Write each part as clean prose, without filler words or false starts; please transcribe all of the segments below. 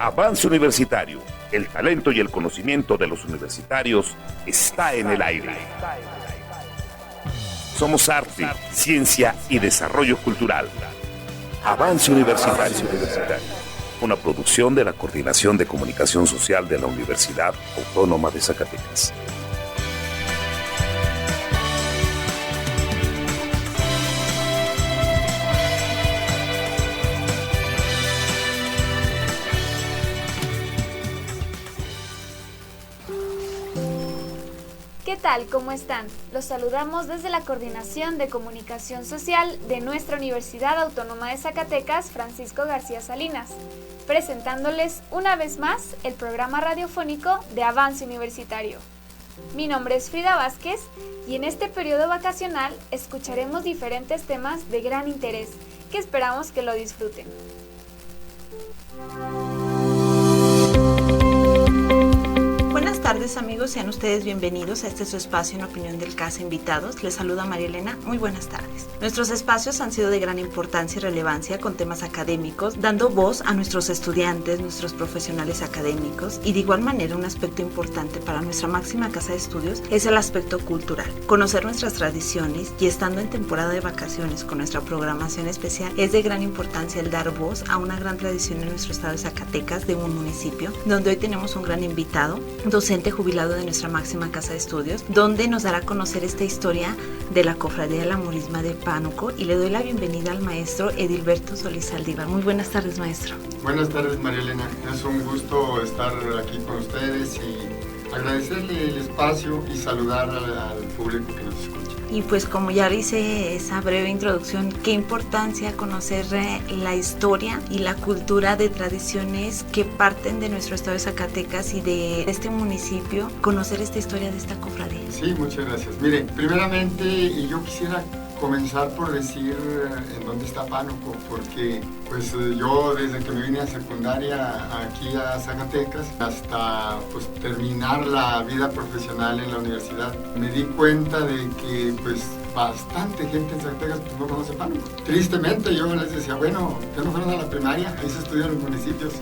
Avance Universitario. El talento y el conocimiento de los universitarios está en el aire. Somos arte, ciencia y desarrollo cultural. Avance Universitario. Una producción de la Coordinación de Comunicación Social de la Universidad Autónoma de Zacatecas. ¿Qué tal? ¿Cómo están? Los saludamos desde la Coordinación de Comunicación Social de nuestra Universidad Autónoma de Zacatecas, Francisco García Salinas, presentándoles una vez más el programa radiofónico de Avance Universitario. Mi nombre es Frida Vázquez y en este periodo vacacional escucharemos diferentes temas de gran interés que esperamos que lo disfruten. Buenas tardes amigos, sean ustedes bienvenidos a este su espacio en Opinión del Caso Invitados. Les saluda María Elena, muy buenas tardes. Nuestros espacios han sido de gran importancia y relevancia con temas académicos, dando voz a nuestros estudiantes, nuestros profesionales académicos y de igual manera un aspecto importante para nuestra máxima casa de estudios es el aspecto cultural. Conocer nuestras tradiciones y estando en temporada de vacaciones con nuestra programación especial es de gran importancia el dar voz a una gran tradición en nuestro estado de Zacatecas, de un municipio donde hoy tenemos un gran invitado, docente jubilado de nuestra máxima casa de estudios, donde nos dará a conocer esta historia de la Cofradía de la Morisma de Pánuco, y le doy la bienvenida al maestro Edilberto Solís Saldívar. Muy buenas tardes, maestro. Buenas tardes, María Elena. Es un gusto estar aquí con ustedes y agradecerle el espacio y saludar al público que nos escucha. Y pues como ya hice esa breve introducción, qué importancia conocer la historia y la cultura de tradiciones que parten de nuestro estado de Zacatecas y de este municipio, conocer esta historia de esta cofradía. Sí, muchas gracias. Mire, primeramente yo quisiera comenzar por decir en dónde está Pánuco, porque pues yo desde que me vine a secundaria aquí a Zacatecas hasta pues terminar la vida profesional en la universidad, me di cuenta de que pues bastante gente en Zacatecas pues, no conoce Pánuco. Tristemente yo les decía, bueno, ¿qué no fueron a la primaria? Ahí se estudian los municipios.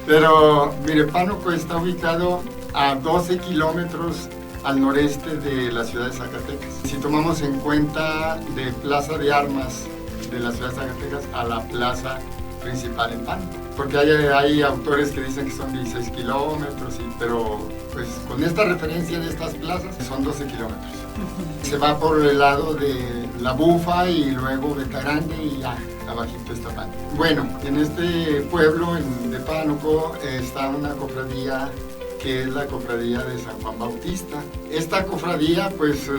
Pero mire, Pánuco está ubicado a 12 kilómetros al noreste de la ciudad de Zacatecas. Si tomamos en cuenta de Plaza de Armas de la ciudad de Zacatecas a la plaza principal en Pánuco, porque hay autores que dicen que son 16 kilómetros, pero pues con esta referencia de estas plazas son 12 kilómetros. Se va por el lado de La Bufa y luego Beta Grande y ya, abajito está Pánuco. Bueno, en este pueblo de Pánuco está una cofradía que es la cofradía de San Juan Bautista. Esta cofradía pues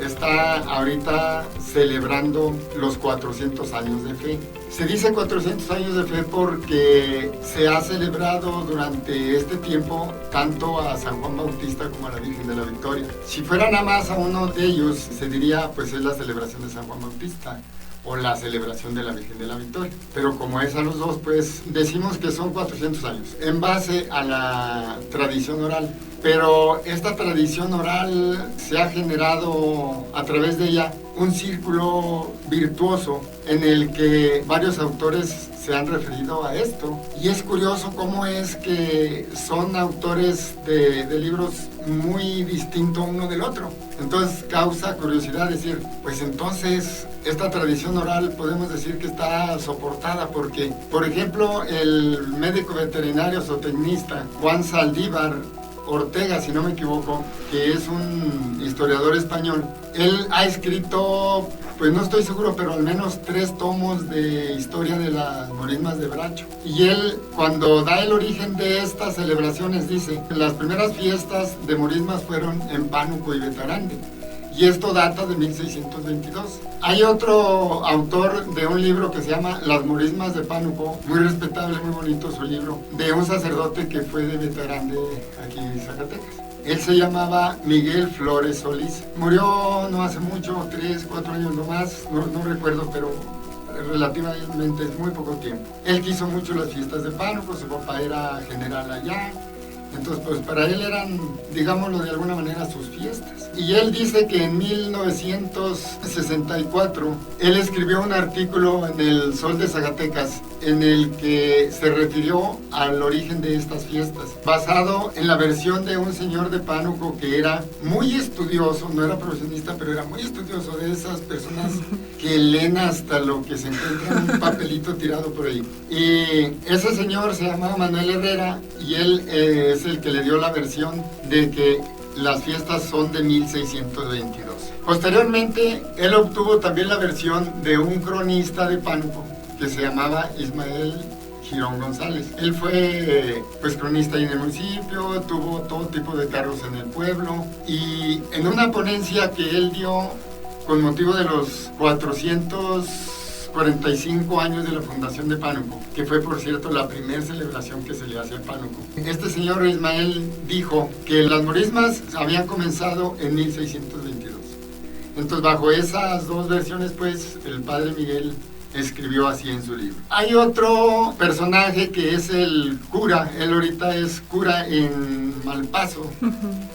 está ahorita celebrando los 400 años de fe. Se dice 400 años de fe porque se ha celebrado durante este tiempo tanto a San Juan Bautista como a la Virgen de la Victoria. Si fuera nada más a uno de ellos, se diría pues es la celebración de San Juan Bautista o la celebración de la Virgen de la Victoria. Pero como es a los dos, pues decimos que son 400 años, en base a la tradición oral. Pero esta tradición oral se ha generado a través de ella un círculo virtuoso en el que varios autores se han referido a esto. Y es curioso cómo es que son autores de libros muy distintos uno del otro. Entonces causa curiosidad decir, pues entonces esta tradición oral podemos decir que está soportada porque, por ejemplo, el médico veterinario zootecnista Juan Saldívar Ortega, si no me equivoco, que es un historiador español, él ha escrito, pues no estoy seguro, pero al menos 3 tomos de historia de las morismas de Bracho. Y él, cuando da el origen de estas celebraciones, dice que las primeras fiestas de morismas fueron en Pánuco y Beta Grande. Y esto data de 1622. Hay otro autor de un libro que se llama Las Morismas de Pánuco, muy respetable, muy bonito su libro, de un sacerdote que fue de Beta Grande, aquí en Zacatecas. Él se llamaba Miguel Flores Solís. Murió no hace mucho, 3, 4 años nomás, no recuerdo, pero relativamente es muy poco tiempo. Él quiso mucho las fiestas de Pánuco, su papá era general allá, Entonces, pues para él eran, digámoslo de alguna manera, sus fiestas. Y él dice que en 1964, él escribió un artículo en el Sol de Zacatecas en el que se refirió al origen de estas fiestas, basado en la versión de un señor de Pánuco que era muy estudioso, no era profesionista, pero era muy estudioso, de esas personas que leen hasta lo que se encuentra en un papelito tirado por ahí. Y ese señor se llamaba Manuel Herrera y él es el que le dio la versión de que las fiestas son de 1622. Posteriormente, él obtuvo también la versión de un cronista de Pánuco que se llamaba Ismael Girón González. Él fue pues cronista ahí en el municipio, tuvo todo tipo de cargos en el pueblo, y en una ponencia que él dio con motivo de los 445 años de la fundación de Pánuco, que fue por cierto la primera celebración que se le hace a Pánuco, este señor Ismael dijo que las morismas habían comenzado en 1622. Entonces, bajo esas dos versiones, pues el padre Miguel escribió así en su libro. Hay otro personaje que es el cura, él ahorita es cura en Malpaso,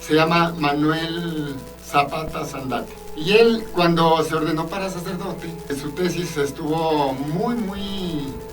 se llama Manuel Zapata Zandate. Y él, cuando se ordenó para sacerdote, su tesis estuvo muy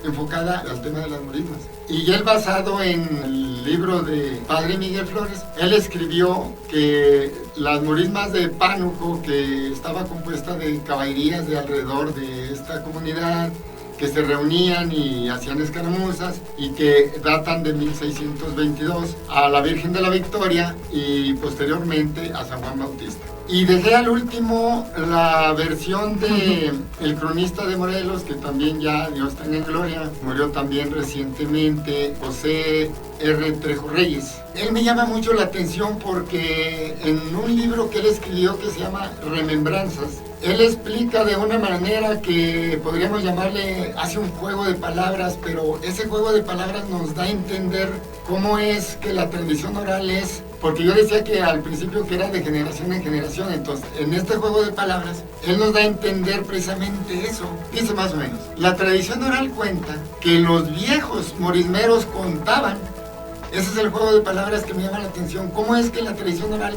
enfocada al tema de las morismas. Y él, basado en el libro de Padre Miguel Flores, él escribió que las morismas de Pánuco, que estaba compuesta de caballerías de alrededor de esta comunidad, que se reunían y hacían escaramuzas, y que datan de 1622 a la Virgen de la Victoria y posteriormente a San Juan Bautista. Y dejé al último la versión de el cronista de Morelos, que también ya Dios tenga en gloria, murió también recientemente, José R. Trejo Reyes. Él me llama mucho la atención porque en un libro que él escribió que se llama Remembranzas, él explica de una manera que podríamos llamarle, hace un juego de palabras, pero ese juego de palabras nos da a entender cómo es que la tradición oral es, porque yo decía que al principio que era de generación en generación, entonces en este juego de palabras, él nos da a entender precisamente eso. Dice más o menos, la tradición oral cuenta que los viejos morismeros contaban, ese es el juego de palabras que me llama la atención, cómo es que la tradición oral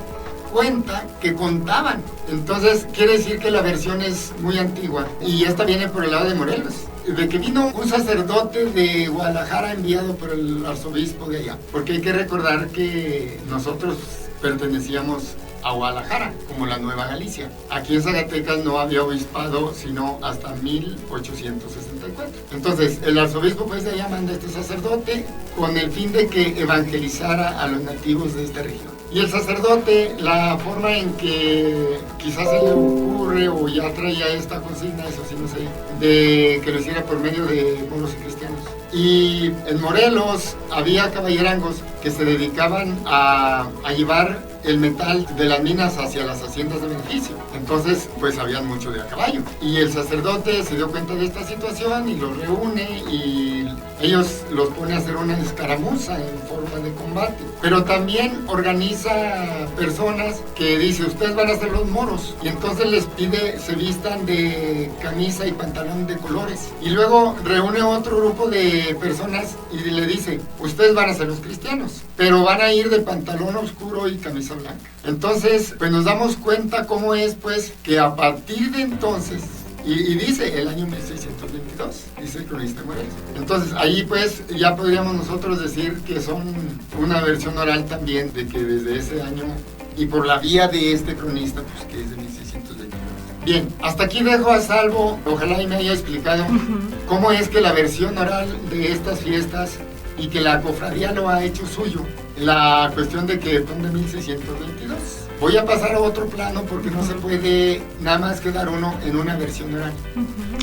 cuenta que contaban. Entonces quiere decir que la versión es muy antigua, y esta viene por el lado de Morelos, de que vino un sacerdote de Guadalajara enviado por el arzobispo de allá, porque hay que recordar que nosotros pertenecíamos a Guadalajara, como la Nueva Galicia. Aquí en Zacatecas no había obispado sino hasta 1864. Entonces, el arzobispo pues de allá manda a este sacerdote con el fin de que evangelizara a los nativos de esta región. Y el sacerdote, la forma en que quizás se le ocurre o ya traía esta consigna, eso sí no sé, de que lo hiciera por medio de moros y cristianos. Y en Morelos había caballerangos que se dedicaban a llevar el metal de las minas hacia las haciendas de beneficio. Entonces, pues habían mucho de a caballo. Y el sacerdote se dio cuenta de esta situación y los reúne y ellos los pone a hacer una escaramuza en forma de combate. Pero también organiza personas que dice, ustedes van a ser los moros. Y entonces les pide se vistan de camisa y pantalón de colores. Y luego reúne otro grupo de personas y le dice, ustedes van a ser los cristianos, pero van a ir de pantalón oscuro y camisa blanca. Entonces, pues nos damos cuenta cómo es, pues, que a partir de entonces, y dice el año 1622, dice el cronista Morelos. Entonces, ahí pues ya podríamos nosotros decir que son una versión oral también de que desde ese año, y por la vía de este cronista, pues que es de 1622. Bien, hasta aquí dejo a salvo, ojalá y me haya explicado cómo es que la versión oral de estas fiestas y que la cofradía lo ha hecho suyo, la cuestión de que son de 1622. Voy a pasar a otro plano porque no se puede nada más quedar uno en una versión oral.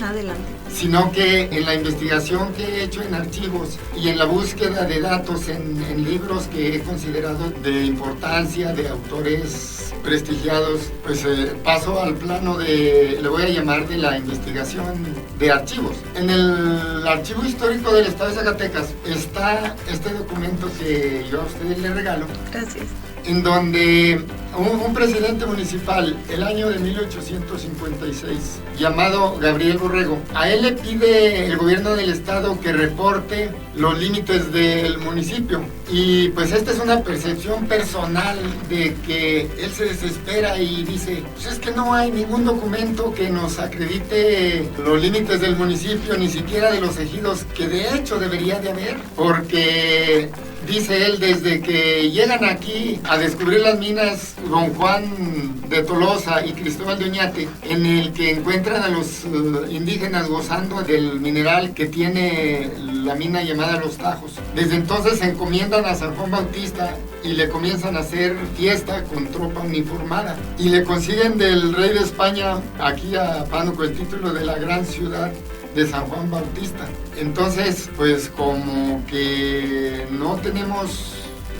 Adelante. Sino que en la investigación que he hecho en archivos y en la búsqueda de datos en libros que he considerado de importancia, de autores prestigiados, pues paso al plano de, le voy a llamar, de la investigación de archivos. En el Archivo Histórico del Estado de Zacatecas está este documento que yo a ustedes les regalo. Gracias. En donde un presidente municipal el año de 1856 llamado Gabriel Borrego. A él le pide el gobierno del estado que reporte los límites del municipio, y pues esta es una percepción personal de que él se desespera y dice, pues es que no hay ningún documento que nos acredite los límites del municipio, ni siquiera de los ejidos, que de hecho debería de haber, porque dice él, desde que llegan aquí a descubrir las minas don Juan de Tolosa y Cristóbal de Oñate, en el que encuentran a los indígenas gozando del mineral que tiene la mina llamada Los Tajos. Desde entonces se encomiendan a San Juan Bautista y le comienzan a hacer fiesta con tropa uniformada. Y le consiguen del rey de España aquí a Pánuco el título de la gran ciudad de San Juan Bautista. Entonces, pues como que no tenemos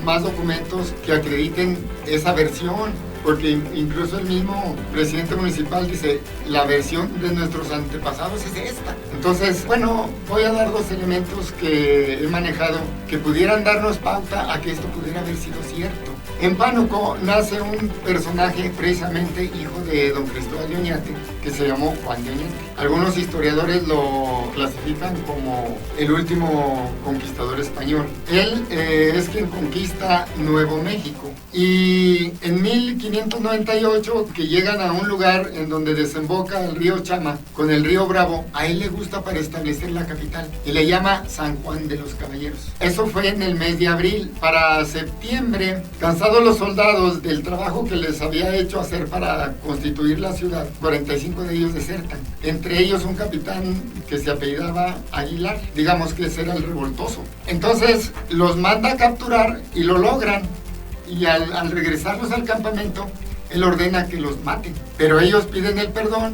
más documentos que acrediten esa versión, porque incluso el mismo presidente municipal dice, la versión de nuestros antepasados es esta. Entonces, bueno, voy a dar dos elementos que he manejado que pudieran darnos pauta a que esto pudiera haber sido cierto. En Pánuco nace un personaje precisamente hijo de don Cristóbal de Oñate, que se llamó Juan de Oñate. Algunos historiadores lo clasifican como el último conquistador español. Él es quien conquista Nuevo México. Y en 1598, que llegan a un lugar en donde desemboca el río Chama con el río Bravo, a él le gusta para establecer la capital y le llama San Juan de los Caballeros. Eso fue en el mes de abril. Para septiembre, cansados los soldados del trabajo que les había hecho hacer para constituir la ciudad, 45 de ellos desertan. Entre ellos un capitán que se apellidaba Aguilar, digamos que ese era el revoltoso. Entonces los manda a capturar y lo logran. Y al regresarlos al campamento, él ordena que los maten. Pero ellos piden el perdón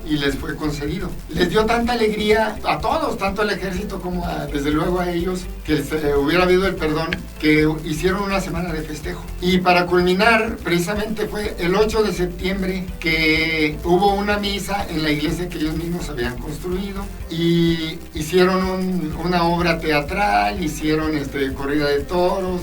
y les fue concedido. Les dio tanta alegría a todos, tanto al ejército como desde luego a ellos, que hubiera habido el perdón, que hicieron una semana de festejo. Y para culminar, precisamente fue el 8 de septiembre que hubo una misa en la iglesia que ellos mismos habían construido, y hicieron una obra teatral, hicieron corrida de toros,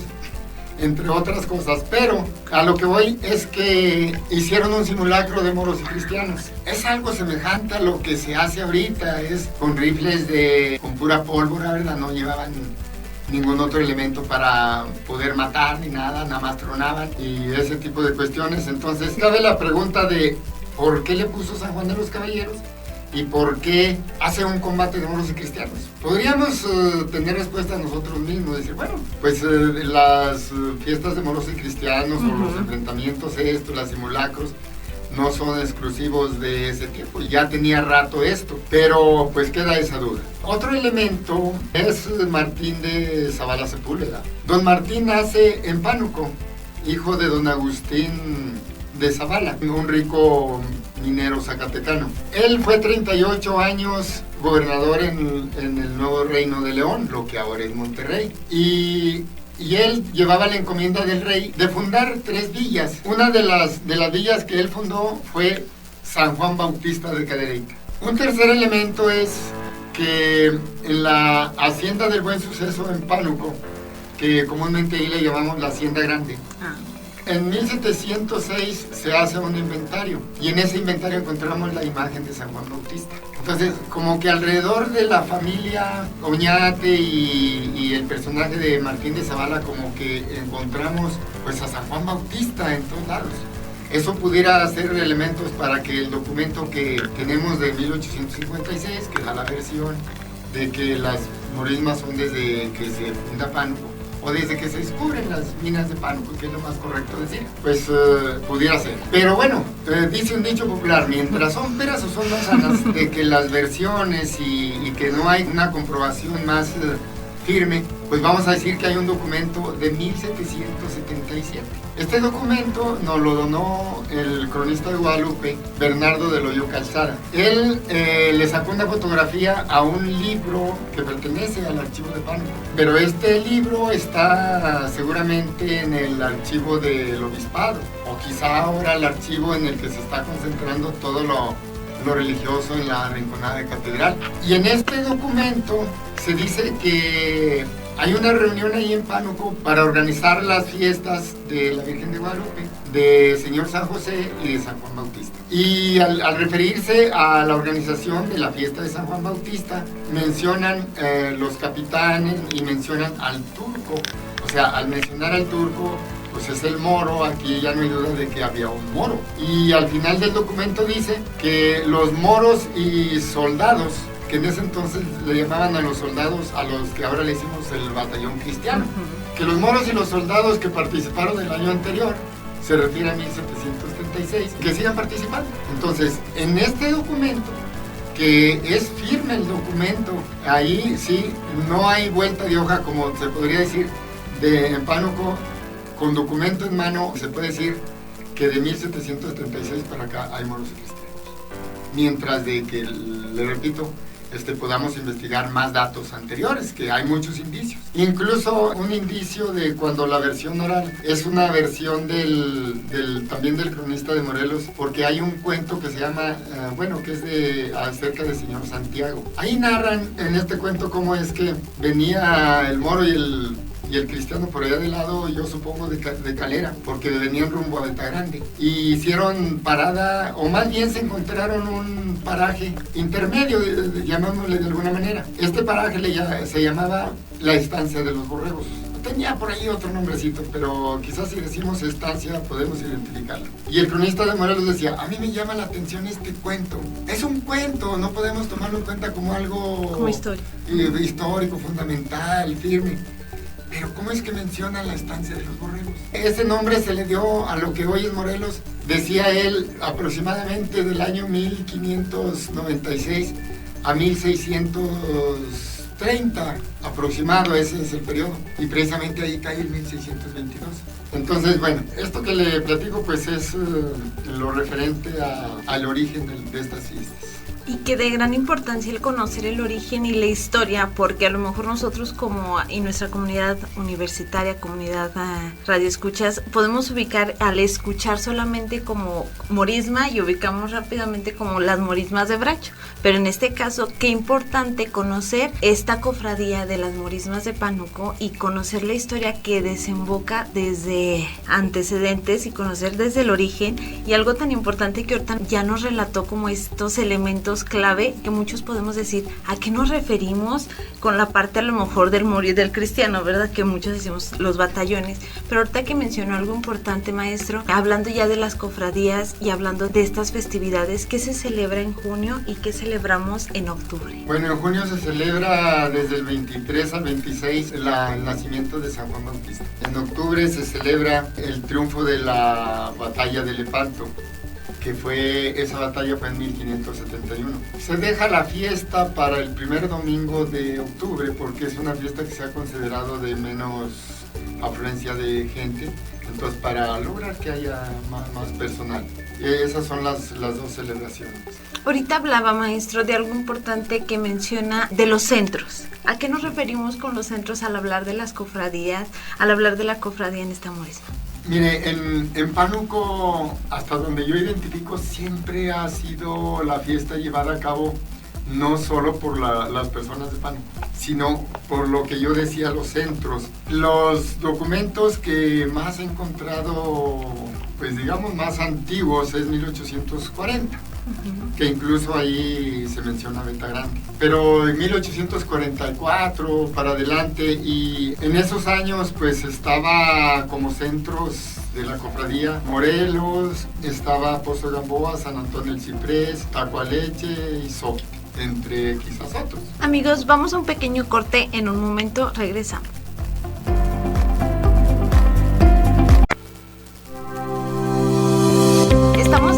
entre otras cosas, pero a lo que voy es que hicieron un simulacro de moros y cristianos. Es algo semejante a lo que se hace ahorita, es con rifles con pura pólvora, ¿verdad? No llevaban ningún otro elemento para poder matar ni nada, nada más tronaban y ese tipo de cuestiones. Entonces cabe la pregunta de ¿por qué le puso San Juan de los Caballeros? ¿Y por qué hace un combate de moros y cristianos? Podríamos tener respuesta nosotros mismos, decir, bueno, pues las fiestas de moros y cristianos o los enfrentamientos, las simulacros, no son exclusivos de ese tiempo, ya tenía rato esto, pero pues queda esa duda. Otro elemento es Martín de Zavala Sepúlveda. Don Martín nace en Pánuco, hijo de don Agustín de Zavala, un rico minero zacatecano. Él fue 38 años gobernador en el nuevo reino de León, lo que ahora es Monterrey. Y él llevaba la encomienda del rey de fundar 3 villas. Una de las villas que él fundó fue San Juan Bautista de Cadereyta. Un tercer elemento es que en la Hacienda del Buen Suceso en Pánuco, que comúnmente ahí le llamamos la Hacienda Grande, en 1706 se hace un inventario y en ese inventario encontramos la imagen de San Juan Bautista. Entonces, como que alrededor de la familia Oñate y el personaje de Martín de Zavala, como que encontramos pues a San Juan Bautista en todos lados. Eso pudiera ser elementos para que el documento que tenemos de 1856, que da la versión de que las morismas son desde que se funda Pánuco, o desde que se descubren las minas de Pánuco, que es lo más correcto decir, pues pudiera ser. Pero bueno, dice un dicho popular, mientras son peras o son manzanas, de que las versiones y que no hay una comprobación más firme, pues vamos a decir que hay un documento de 1777. Este documento nos lo donó el cronista de Guadalupe, Bernardo del Hoyo Calzada. Él le sacó una fotografía a un libro que pertenece al archivo de Pánuco, pero este libro está seguramente en el archivo del obispado, o quizá ahora el archivo en el que se está concentrando todo lo religioso en la Rinconada de Catedral. Y en este documento se dice que Hay una reunión ahí en Pánuco para organizar las fiestas de la Virgen de Guadalupe, de Señor San José y de San Juan Bautista. Y al referirse a la organización de la fiesta de San Juan Bautista, mencionan los capitanes y mencionan al turco. O sea, al mencionar al turco, pues es el moro, aquí ya no hay duda de que había un moro. Y al final del documento dice que los moros y soldados, que en ese entonces le llamaban a los soldados, a los que ahora le hicimos el batallón cristiano, que los moros y los soldados que participaron el año anterior, se refiere a 1736, que sigan participando. Entonces, en este documento, que es firme el documento, ahí sí, no hay vuelta de hoja, como se podría decir, en Pánuco, con documento en mano, se puede decir que de 1736 para acá hay moros y cristianos. Mientras de que, le repito, podamos investigar más datos anteriores, que hay muchos indicios. Incluso un indicio de cuando la versión oral es una versión también del cronista de Morelos, porque hay un cuento que se llama, que es acerca del señor Santiago. Ahí narran en este cuento cómo es que venía el moro y el cristiano por allá de lado, yo supongo de Calera, porque venían rumbo a Alta Grande. Y hicieron parada, o más bien se encontraron un paraje intermedio, llamámosle de alguna manera. Este paraje se llamaba la Estancia de los Borregos. Tenía por ahí otro nombrecito, pero quizás si decimos estancia podemos identificarlo. Y el cronista de Morelos decía, a mí me llama la atención este cuento. Es un cuento, no podemos tomarlo en cuenta como algo... Como histórico, fundamental, firme. Pero ¿cómo es que menciona la Estancia de los Borregos? Ese nombre se le dio a lo que hoy es Morelos, decía él, aproximadamente del año 1596 a 1630, aproximado, ese es el periodo. Y precisamente ahí cae el 1622. Entonces, bueno, esto que le platico pues es lo referente al origen de estas fiestas. Y que de gran importancia el conocer el origen y la historia, porque a lo mejor nosotros y nuestra comunidad universitaria, comunidad radioescuchas, podemos ubicar al escuchar solamente como morisma y ubicamos rápidamente como las morismas de Bracho. Pero en este caso, qué importante conocer esta cofradía de las morismas de Pánuco y conocer la historia que desemboca desde antecedentes y conocer desde el origen, y algo tan importante que ahorita ya nos relató como estos elementos clave que muchos podemos decir a qué nos referimos con la parte a lo mejor del moro y del cristiano, ¿verdad? Que muchos decimos los batallones, pero ahorita que mencionó algo importante, maestro, hablando ya de las cofradías y hablando de estas festividades, ¿qué se celebra en junio y qué celebramos en octubre? Bueno, en junio se celebra desde el 23 al 26 el nacimiento de San Juan Bautista. En octubre se celebra el triunfo de la batalla de Lepanto, que esa batalla fue en 1571. Se deja la fiesta para el primer domingo de octubre porque es una fiesta que se ha considerado de menos afluencia de gente, entonces para lograr que haya más personal. Esas son las dos celebraciones. Ahorita hablaba, maestro, de algo importante que menciona de los centros. ¿A qué nos referimos con los centros al hablar de las cofradías, al hablar de la cofradía en esta morisma? Mire, en Pánuco, hasta donde yo identifico, siempre ha sido la fiesta llevada a cabo no solo por las personas de Pánuco, sino por lo que yo decía, los centros. Los documentos que más he encontrado, pues digamos más antiguos, es 1840. Que incluso ahí se menciona Venta Grande, pero en 1844 para adelante, y en esos años pues estaba como centros de la cofradía Morelos, estaba Pozo de Gamboa, San Antonio del Ciprés, Tacualeche y Sopi, entre quizás otros. Amigos, vamos a un pequeño corte, en un momento regresamos.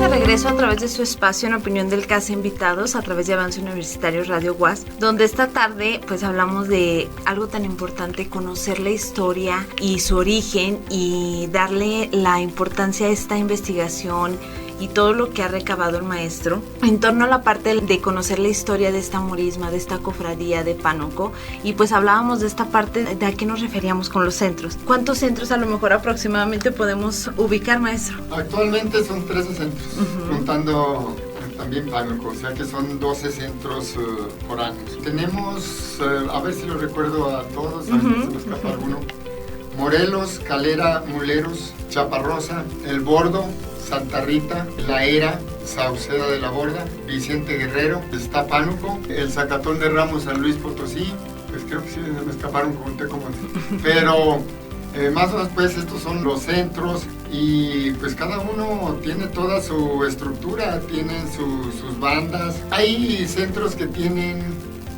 Regreso a través de su espacio en Opinión del Caso Invitados, a través de Avance Universitario Radio UAS, donde esta tarde pues hablamos de algo tan importante, conocer la historia y su origen y darle la importancia a esta investigación y todo lo que ha recabado el maestro en torno a la parte de conocer la historia de esta morisma, de esta cofradía de Pánuco. Y pues hablábamos de esta parte de a qué nos referíamos con los centros. ¿Cuántos centros a lo mejor aproximadamente podemos ubicar, maestro? Actualmente son 13 centros, contando también Pánuco, o sea que son 12 centros foráneos. Tenemos, a ver si lo recuerdo a todos, a ver si se me escapa alguno. Morelos, Calera, Muleros, Chaparrosa, El Bordo, Santa Rita, La Era, Sauceda de la Borda, Vicente Guerrero, está Pánuco, el Zacatón de Ramos, San Luis Potosí, pues creo que sí me escaparon como pero más o menos pues estos son los centros y pues cada uno tiene toda su estructura, tienen sus bandas. Hay centros que tienen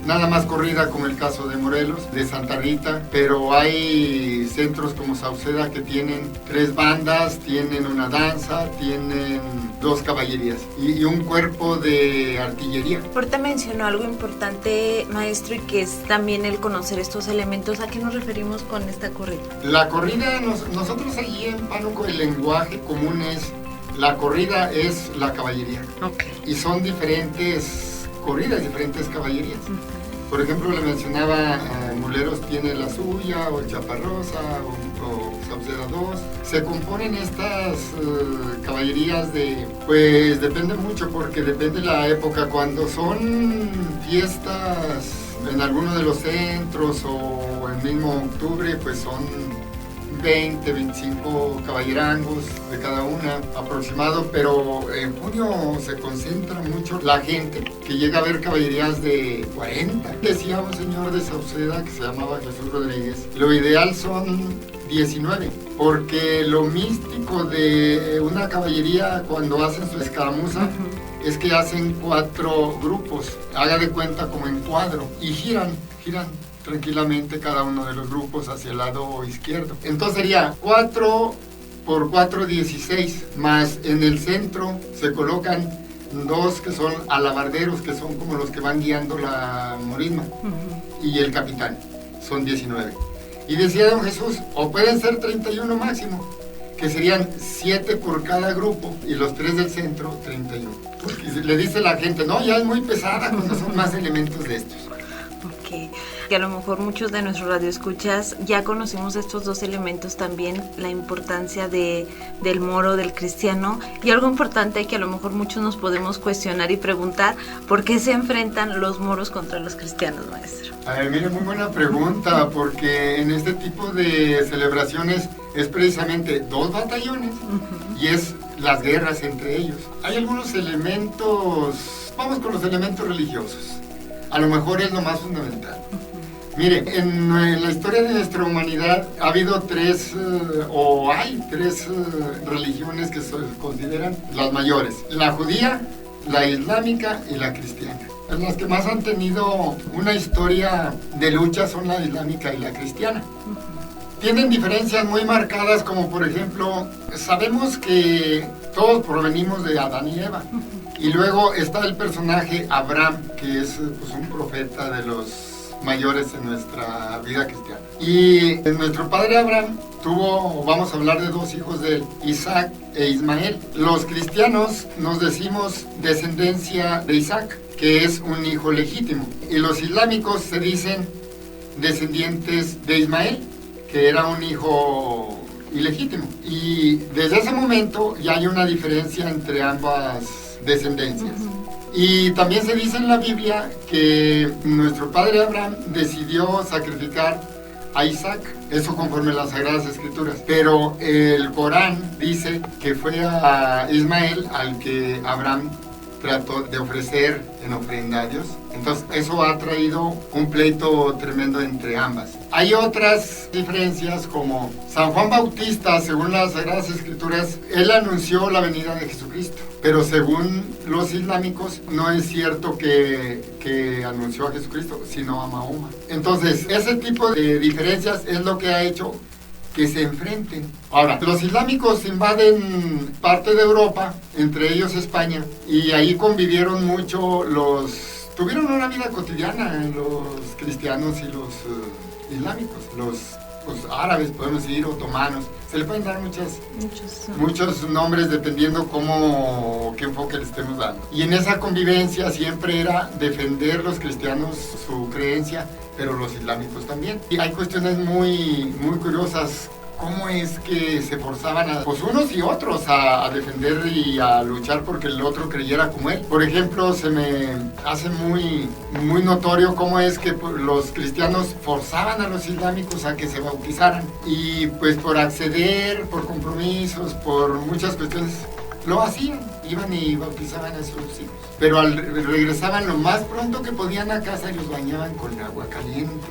nada más corrida, como el caso de Morelos, de Santa Rita, pero hay centros como Sauceda que tienen 3 bandas, tienen una danza, tienen 2 caballerías y un cuerpo de artillería. Ahorita mencionó algo importante, maestro, y que es también el conocer estos elementos. ¿A qué nos referimos con esta corrida? La corrida, nosotros allí en Pánuco el lenguaje común es, la corrida es la caballería. Okay. Y son diferentes corridas, diferentes caballerías. Por ejemplo, le mencionaba, Muleros tiene la suya, o Chaparrosa, o Sauceda 2. Se componen estas caballerías pues depende mucho, porque depende de la época. Cuando son fiestas en alguno de los centros, o el mismo octubre, pues son 20, 25 caballerangos de cada una aproximado, pero en junio se concentra mucho la gente que llega a ver caballerías de 40. Decía un señor de Sauceda que se llamaba Jesús Rodríguez, lo ideal son 19, porque lo místico de una caballería cuando hacen su escaramuza es que hacen 4 grupos, haga de cuenta como en cuadro, y giran tranquilamente cada uno de los grupos hacia el lado izquierdo. Entonces sería 4 por 4, 16, más en el centro se colocan 2 que son alabarderos, que son como los que van guiando la morisma, y el capitán, son 19. Y decía don Jesús, o pueden ser 31 máximo, que serían 7 por cada grupo, y los 3 del centro, 31. Porque le dice la gente, no, ya es muy pesada cuando son más elementos de estos. Que a lo mejor muchos de nuestros radioescuchas ya conocimos estos 2 elementos también, la importancia del moro, del cristiano, y algo importante que a lo mejor muchos nos podemos cuestionar y preguntar, ¿por qué se enfrentan los moros contra los cristianos, maestro? A ver, mire, muy buena pregunta, porque en este tipo de celebraciones es precisamente 2 batallones y es las guerras entre ellos. Hay algunos elementos, vamos con los elementos religiosos. A lo mejor es lo más fundamental. Mire, en la historia de nuestra humanidad ha habido 3, o hay 3 religiones que se consideran las mayores. La judía, la islámica y la cristiana. Las que más han tenido una historia de lucha son la islámica y la cristiana. Tienen diferencias muy marcadas, como por ejemplo, sabemos que todos provenimos de Adán y Eva. Y luego está el personaje Abraham, que es pues, un profeta de los mayores en nuestra vida cristiana. Y nuestro padre Abraham tuvo, vamos a hablar de 2 hijos de él, Isaac e Ismael. Los cristianos nos decimos descendencia de Isaac, que es un hijo legítimo. Y los islámicos se dicen descendientes de Ismael, que era un hijo ilegítimo. Y desde ese momento ya hay una diferencia entre ambas descendencias. Y también se dice en la Biblia que nuestro padre Abraham decidió sacrificar a Isaac, eso conforme a las Sagradas Escrituras, pero el Corán dice que fue a Ismael al que Abraham trató de ofrecer en ofrenda a Dios. Entonces eso ha traído un pleito tremendo entre ambas. Hay otras diferencias, como San Juan Bautista, según las Sagradas Escrituras, él anunció la venida de Jesucristo, pero según los islámicos no es cierto que anunció a Jesucristo, sino a Mahoma. Entonces ese tipo de diferencias es lo que ha hecho que se enfrenten. Ahora, los islámicos invaden parte de Europa, entre ellos España, y ahí convivieron mucho tuvieron una vida cotidiana los cristianos y los islámicos, los árabes, podemos decir, otomanos. Se le pueden dar muchos nombres dependiendo qué enfoque le estemos dando. Y en esa convivencia siempre era defender los cristianos su creencia, pero los islámicos también. Y hay cuestiones muy, muy curiosas cómo es que se forzaban a, pues unos y otros a defender y a luchar porque el otro creyera como él. Por ejemplo, se me hace muy notorio cómo es que los cristianos forzaban a los islámicos a que se bautizaran, y pues por acceder, por compromisos, por muchas cuestiones, lo hacían, iban y bautizaban a sus hijos. Pero regresaban lo más pronto que podían a casa y los bañaban con agua caliente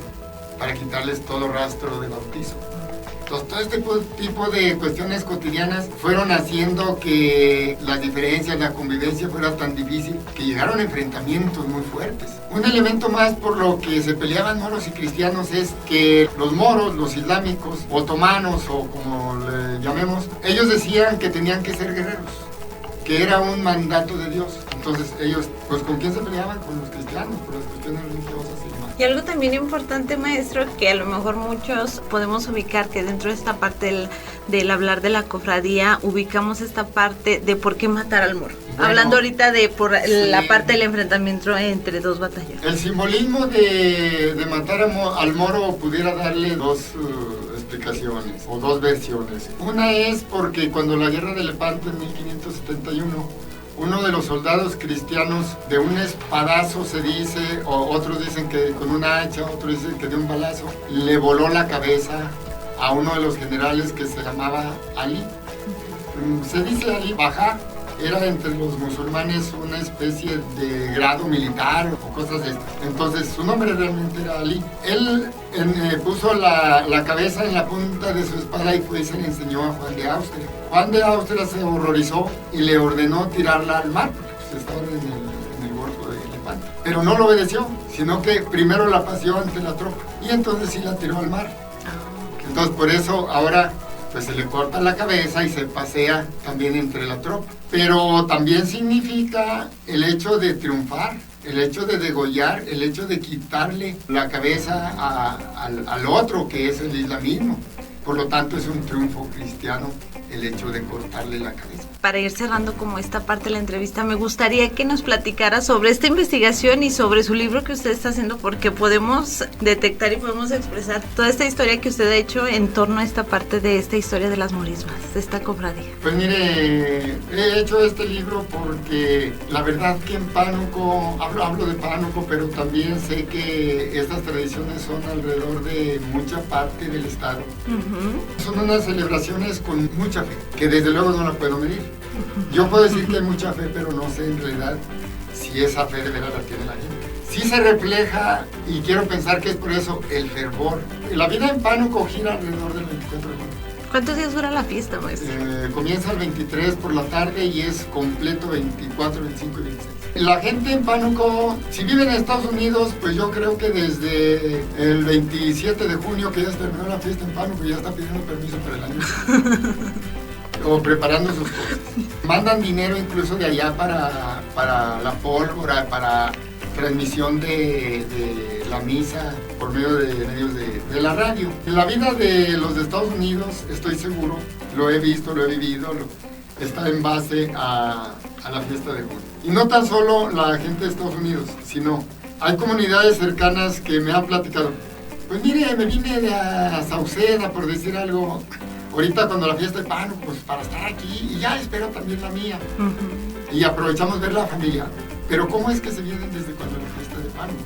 para quitarles todo rastro de bautizo. Entonces, todo este tipo de cuestiones cotidianas fueron haciendo que las diferencias, la convivencia fuera tan difícil que llegaron a enfrentamientos muy fuertes. Un elemento más por lo que se peleaban moros y cristianos es que los moros, los islámicos, otomanos o como le llamemos, ellos decían que tenían que ser guerreros, que era un mandato de Dios. Entonces ellos, pues ¿con quién se peleaban? Con los cristianos, por las cuestiones religiosas y demás. Y algo también importante, maestro, que a lo mejor muchos podemos ubicar, que dentro de esta parte del hablar de la cofradía, ubicamos esta parte de por qué matar al moro. Bueno, hablando ahorita de por la parte del enfrentamiento entre dos batallas. El simbolismo de matar al moro pudiera darle dos explicaciones o dos versiones. Una es porque cuando la guerra de Lepanto en 1571, uno de los soldados cristianos de un espadazo, se dice, o otros dicen que con una hacha, otros dicen que de un balazo, le voló la cabeza a uno de los generales que se llamaba Ali. Se dice Ali Bajá, era entre los musulmanes una especie de grado militar o cosas de esto. Entonces su nombre realmente era Ali. Él puso la cabeza en la punta de su espada y fue y se le enseñó a Juan de Austria. Juan de Austria se horrorizó y le ordenó tirarla al mar, porque pues, estaba en el golfo de Lepanto. Pero no lo obedeció, sino que primero la paseó ante la tropa y entonces sí la tiró al mar. Entonces por eso ahora pues se le corta la cabeza y se pasea también entre la tropa. Pero también significa el hecho de triunfar, el hecho de degollar, el hecho de quitarle la cabeza al otro, que es el islamismo. Por lo tanto, es un triunfo cristiano el hecho de cortarle la cabeza. Para ir cerrando como esta parte de la entrevista, me gustaría que nos platicara sobre esta investigación y sobre su libro que usted está haciendo, porque podemos detectar y podemos expresar toda esta historia que usted ha hecho en torno a esta parte de esta historia de las morismas, de esta cofradía. Pues mire, he hecho este libro porque la verdad que en Pánuco, hablo de Pánuco, pero también sé que estas tradiciones son alrededor de mucha parte del estado. Son unas celebraciones con mucha fe, que desde luego no la puedo medir. Yo puedo decir que hay mucha fe, pero no sé en realidad si esa fe de veras la tiene la gente. Sí se refleja, y quiero pensar que es por eso, el fervor. La vida en Pánuco gira alrededor del 24 de junio. ¿Cuántos días dura la fiesta, maestro? Comienza el 23 por la tarde y es completo 24, 25 y 26. La gente en Pánuco, si vive en Estados Unidos, pues yo creo que desde el 27 de junio que ya se terminó la fiesta en Pánuco, ya está pidiendo permiso para el año. O preparando sus cosas. Mandan dinero incluso de allá para la pólvora, para transmisión de la misa por medio de medios de la radio. La vida de los de Estados Unidos, estoy seguro, lo he visto, lo he vivido, está en base a la fiesta de junio. Y no tan solo la gente de Estados Unidos, sino hay comunidades cercanas que me han platicado. Pues mire, me vine de Sauceda, por decir algo, ahorita cuando la fiesta de Pánuco, pues para estar aquí, y ya espero también la mía. Y aprovechamos ver la familia. Pero ¿cómo es que se vienen desde cuando la fiesta de Pánuco?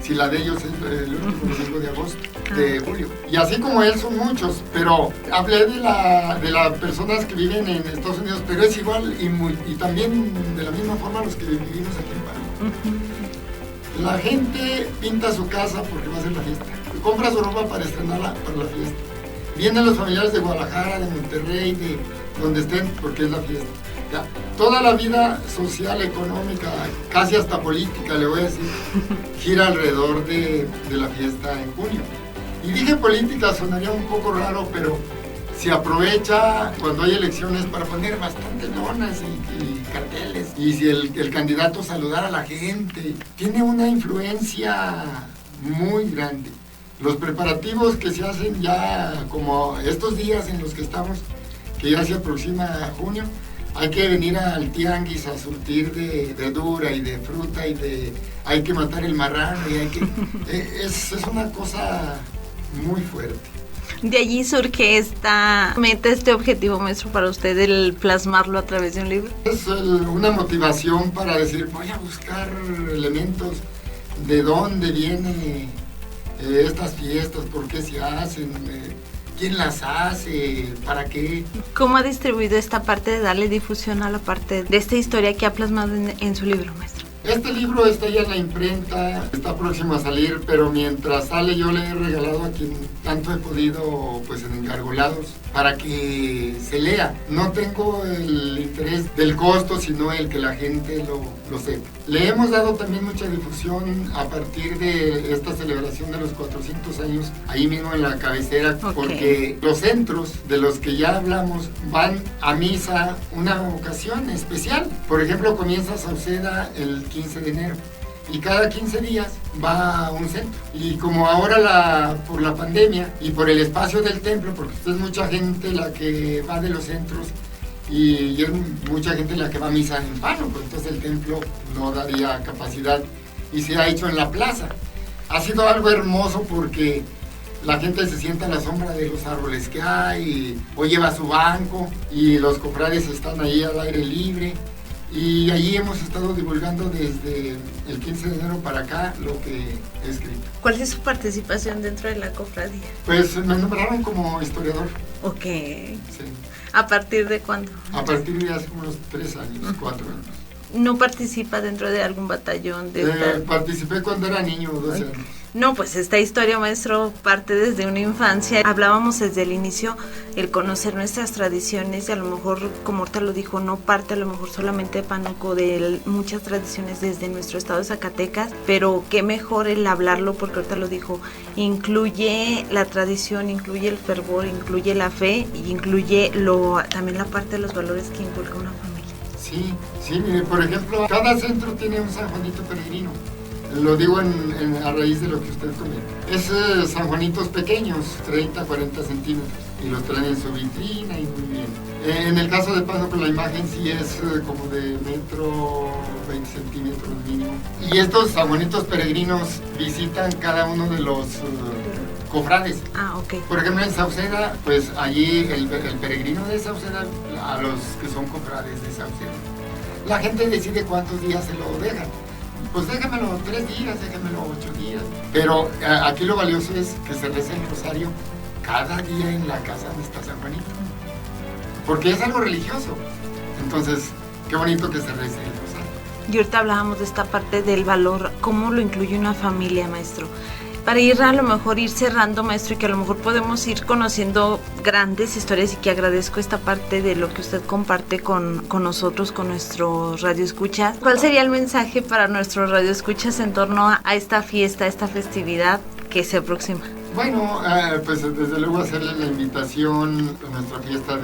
Si la de ellos es el último domingo de agosto, de julio. Y así como él son muchos, pero hablé de las personas que viven en Estados Unidos, pero es igual y también de la misma forma los que vivimos aquí en Pánuco. La gente pinta su casa porque va a ser la fiesta. Compra su ropa para estrenarla para la fiesta. Vienen los familiares de Guadalajara, de Monterrey, de donde estén, porque es la fiesta. Ya, toda la vida social, económica, casi hasta política, le voy a decir, gira alrededor de la fiesta en junio. Y dije política, sonaría un poco raro, pero se aprovecha cuando hay elecciones para poner bastantes lonas y carteles. Y si el candidato saludar a la gente, tiene una influencia muy grande. Los preparativos que se hacen ya, como estos días en los que estamos, que ya se aproxima a junio, hay que venir al tianguis a surtir de verdura y de fruta hay que matar el marrano y es una cosa muy fuerte. De allí surge esta meta, este objetivo, maestro, para usted, el plasmarlo a través de un libro. Es una motivación para decir, voy a buscar elementos de dónde vienen estas fiestas, por qué se hacen, quién las hace, para qué. ¿Cómo ha distribuido esta parte de darle difusión a la parte de esta historia que ha plasmado en su libro, maestro? Este libro está ya en la imprenta, está próximo a salir, pero mientras sale yo le he regalado a quien tanto he podido, pues en engargolados, para que se lea. No tengo el interés del costo, sino el que la gente lo sepa. Le hemos dado también mucha difusión a partir de esta celebración de los 400 años, ahí mismo en la cabecera, porque los centros de los que ya hablamos van a misa una ocasión especial. Por ejemplo, comienza Sauceda el 15 de enero y cada 15 días va a un centro. Y como ahora por la pandemia y por el espacio del templo, porque es mucha gente la que va de los centros y es mucha gente la que va a misa en Pánuco, entonces el templo no daría capacidad y se ha hecho en la plaza. Ha sido algo hermoso porque la gente se sienta a la sombra de los árboles que hay o lleva su banco y los cofrades están ahí al aire libre. Y allí hemos estado divulgando desde el 15 de enero para acá lo que he escrito. ¿Cuál es su participación dentro de la cofradía? Pues me nombraron como historiador. Ok. Sí. ¿A partir de cuándo? A partir de hace unos 3 años, 4 años. ¿No participa dentro de algún batallón? Participé cuando era niño, 12 años. No, pues esta historia, maestro, parte desde una infancia. Hablábamos desde el inicio, el conocer nuestras tradiciones, y a lo mejor, como ahorita lo dijo, no parte a lo mejor solamente de Pánuco, de muchas tradiciones desde nuestro estado de Zacatecas, pero qué mejor el hablarlo, porque ahorita lo dijo, incluye la tradición, incluye el fervor, incluye la fe, y incluye también la parte de los valores que inculca una familia. Sí, mire, por ejemplo, cada centro tiene un San Juanito peregrino. Lo digo a raíz de lo que usted comenta. Es San Juanitos pequeños, 30, 40 centímetros, y los traen en su vitrina y muy bien. En el caso de Pánuco, la imagen sí es como de 1,20 centímetros mínimo. Y estos San Juanitos peregrinos visitan cada uno de los cofrades. Ah, ok. Por ejemplo, en Sauceda, pues allí el peregrino de Sauceda, a los que son cofrades de Sauceda, la gente decide cuántos días se lo dejan. Pues déjamelo 3 días, déjamelo 8 días. Pero aquí lo valioso es que se reza el rosario cada día en la casa donde está San Juanito. Porque es algo religioso. Entonces, qué bonito que se rece el rosario. Y ahorita hablábamos de esta parte del valor, cómo lo incluye una familia, maestro. Para a lo mejor ir cerrando, maestro, y que a lo mejor podemos ir conociendo grandes historias, y que agradezco esta parte de lo que usted comparte con nosotros, con nuestros radioescuchas. ¿Cuál sería el mensaje para nuestros radioescuchas en torno a esta fiesta, a esta festividad que se aproxima? Bueno, pues desde luego hacerle la invitación a nuestra fiesta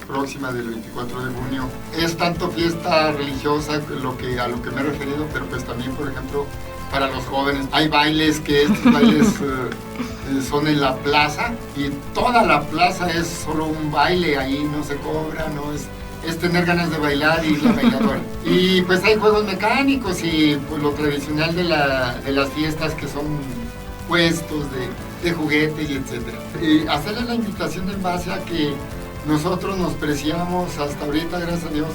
próxima del 24 de junio. Es tanto fiesta religiosa a lo que me he referido, pero pues también, por ejemplo, para los jóvenes. Hay bailes estos bailes son en la plaza, y toda la plaza es solo un baile, ahí no se cobra, no es tener ganas de bailar y la bailadora. Y pues hay juegos mecánicos y pues lo tradicional de las fiestas, que son puestos de juguetes y etcétera. Y hacerle la invitación en base a que nosotros nos preciamos hasta ahorita, gracias a Dios,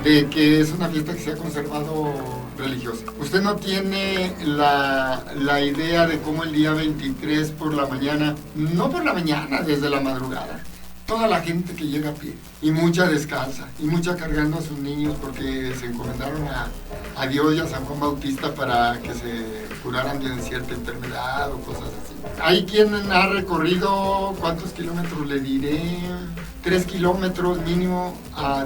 de que es una fiesta que se ha conservado religiosa. Usted no tiene la idea de cómo el día 23 por la mañana, no por la mañana, desde la madrugada, toda la gente que llega a pie, y mucha descalza, y mucha cargando a sus niños porque se encomendaron a Dios y a San Juan Bautista para que se curaran de cierta enfermedad o cosas así. Hay quien ha recorrido, ¿cuántos kilómetros le diré? 3 kilómetros mínimo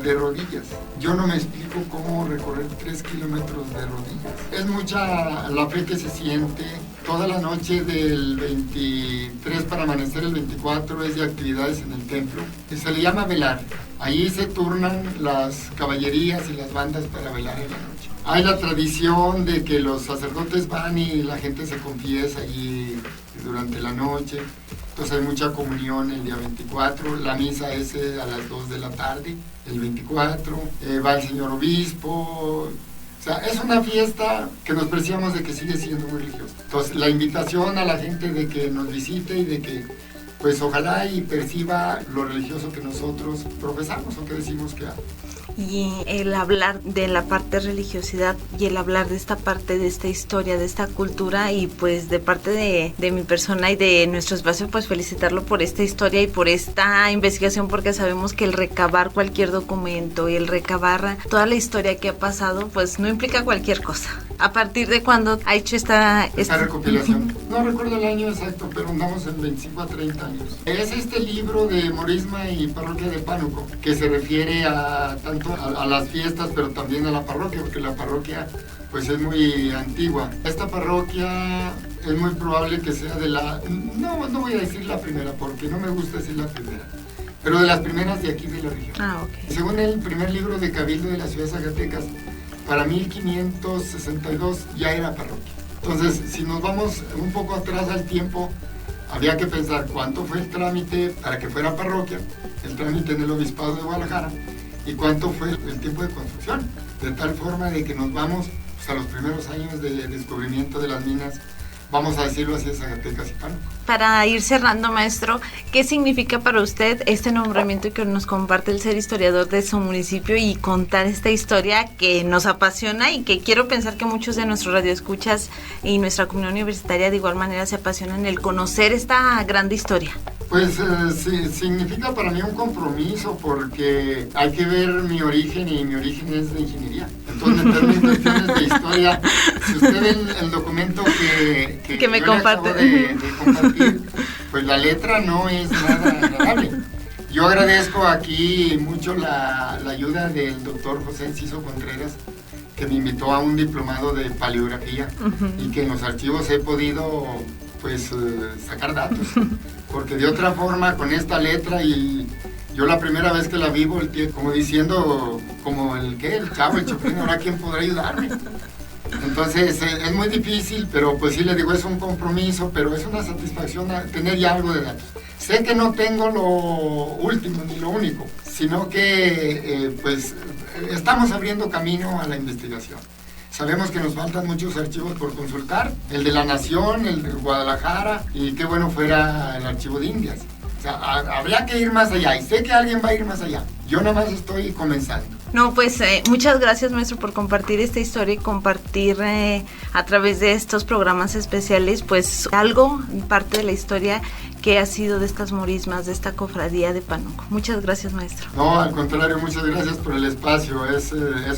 de rodillas. Yo no me explico cómo recorrer 3 kilómetros de rodillas. Es mucha la fe que se siente. Toda la noche del 23 para amanecer el 24 es de actividades en el templo. Se le llama velar. Ahí se turnan las caballerías y las bandas para velar en la noche. Hay la tradición de que los sacerdotes van y la gente se confiesa allí durante la noche. Entonces hay mucha comunión el día 24, la misa es a las 2 de la tarde, el 24, va el señor obispo. O sea, es una fiesta que nos preciamos de que sigue siendo muy religiosa. Entonces la invitación a la gente de que nos visite y de que pues ojalá y perciba lo religioso que nosotros profesamos o que decimos que hay. Y el hablar de la parte de religiosidad y el hablar de esta parte, de esta historia, de esta cultura, y pues de parte de mi persona y de nuestro espacio, pues felicitarlo por esta historia y por esta investigación, porque sabemos que el recabar cualquier documento y el recabar toda la historia que ha pasado, pues no implica cualquier cosa. ¿A partir de cuándo ha hecho esta recopilación? No recuerdo el año exacto, pero andamos en 25 a 30 años. Es este libro de Morisma y Parroquia de Pánuco, que se refiere a tanto a las fiestas, pero también a la parroquia, porque la parroquia pues es muy antigua. Esta parroquia es muy probable que sea de la... No voy a decir la primera, porque no me gusta decir la primera, pero de las primeras de aquí de la región. Okay. Según el primer libro de Cabildo de la ciudad de Zacatecas, para 1562 ya era parroquia. Entonces, si nos vamos un poco atrás al tiempo, había que pensar cuánto fue el trámite para que fuera parroquia, el trámite en el Obispado de Guadalajara, y cuánto fue el tiempo de construcción, de tal forma de que nos vamos pues, a los primeros años de descubrimiento de las minas, vamos a decirlo así, de Zacatecas y Pánuco. Para ir cerrando, maestro, ¿qué significa para usted este nombramiento que nos comparte el ser historiador de su municipio y contar esta historia que nos apasiona y que quiero pensar que muchos de nuestros radioescuchas y nuestra comunidad universitaria de igual manera se apasionan en el conocer esta grande historia? Pues sí, significa para mí un compromiso, porque hay que ver mi origen, y mi origen es de ingeniería. Entonces, meterme en cuestiones de historia, si usted ve el documento que me yo comparte, le acabo de compartir, pues la letra no es nada agradable. Yo agradezco aquí mucho la ayuda del doctor José Enciso Contreras, que me invitó a un diplomado de paleografía, y que en los archivos he podido pues sacar datos, porque de otra forma con esta letra, y yo la primera vez que la vi volteé como diciendo, como el chavo, el Chapulín, ahora quién podrá ayudarme. Entonces es muy difícil, pero pues sí le digo, es un compromiso, pero es una satisfacción tener ya algo de datos. Sé que no tengo lo último ni lo único, sino que pues estamos abriendo camino a la investigación. Sabemos que nos faltan muchos archivos por consultar, el de la Nación, el de Guadalajara, y qué bueno fuera el archivo de Indias. O sea, habría que ir más allá, y sé que alguien va a ir más allá. Yo nada más estoy comenzando. No, pues muchas gracias, maestro, por compartir esta historia y compartir a través de estos programas especiales, pues algo, parte de la historia que ha sido de estas morismas, de esta cofradía de Pánuco. Muchas gracias, maestro. No, al contrario, muchas gracias por el espacio, es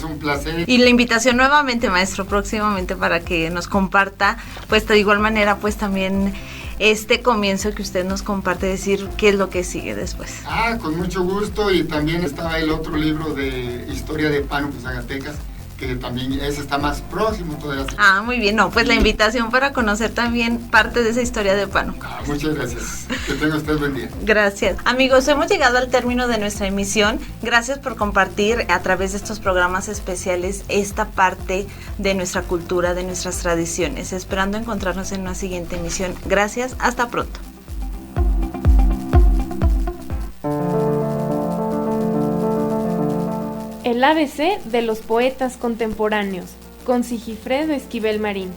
un placer. Y la invitación nuevamente, maestro, próximamente para que nos comparta, pues de igual manera, pues también este comienzo que usted nos comparte, decir qué es lo que sigue después. Con mucho gusto, y también estaba el otro libro de historia de Pánuco, Zacatecas, que también ese está más próximo todavía. Muy bien, no, pues la invitación para conocer también parte de esa historia de Pánuco. Muchas gracias, que tenga usted buen día. Gracias. Amigos, hemos llegado al término de nuestra emisión. Gracias por compartir a través de estos programas especiales esta parte de nuestra cultura, de nuestras tradiciones. Esperando encontrarnos en una siguiente emisión. Gracias, hasta pronto. El ABC de los poetas contemporáneos, con Sigifredo Esquivel Marín.